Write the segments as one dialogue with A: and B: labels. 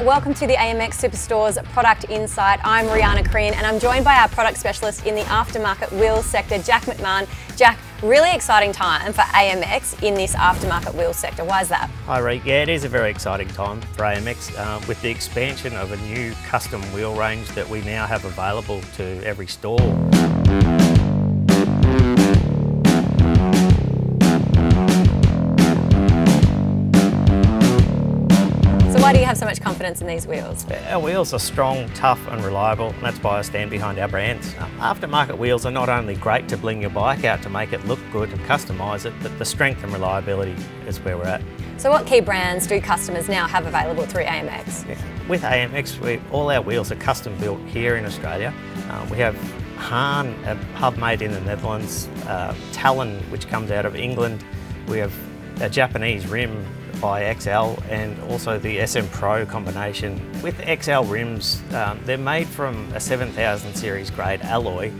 A: welcome to the AMX Superstore's Product Insight. I'm Riana Crehan and I'm joined by our product specialist in the aftermarket wheels sector, Jack McMahon. Jack, really exciting time for AMX in this aftermarket wheels sector. Why is that?
B: Hi Ree, yeah, it is a very exciting time for AMX with the expansion of a new custom wheel range that we now have available to every store.
A: Why do you have so much confidence in these wheels?
B: Our wheels are strong, tough and reliable, and that's why I stand behind our brands. Aftermarket wheels are not only great to bling your bike out to make it look good and customise it, but the strength and reliability is where we're at.
A: So what key brands do customers now have available through AMX?
B: Yeah. With AMX, all our wheels are custom built here in Australia. We have Crehan, a hub made in the Netherlands, Talon, which comes out of England. We have a Japanese rim by XL and also the SM Pro combination. With XL rims, they're made from a 7000 series grade alloy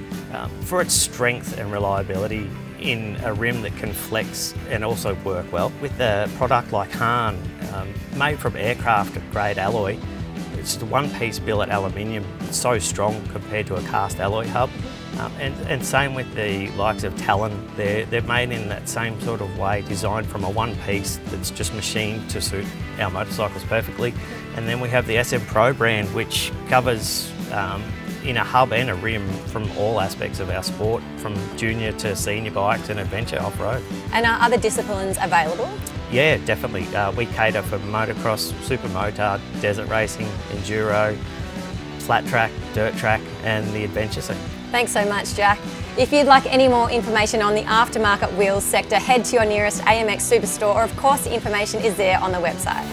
B: for its strength and reliability in a rim that can flex and also work well. With a product like Crehan, made from aircraft grade alloy, it's a one-piece billet aluminium. It's so strong compared to a cast alloy hub. And same with the likes of Talon, they're made in that same sort of way, designed from a one piece that's just machined to suit our motorcycles perfectly. And then we have the SM Pro brand, which covers in a hub and a rim from all aspects of our sport, from junior to senior bikes and adventure off-road.
A: And are other disciplines available?
B: Yeah, definitely. We cater for motocross, super motard, desert racing, enduro, flat track, dirt track and the adventure scene.
A: Thanks so much, Jack. If you'd like any more information on the aftermarket wheels sector, head to your nearest AMX Superstore, or of course the information is there on the website.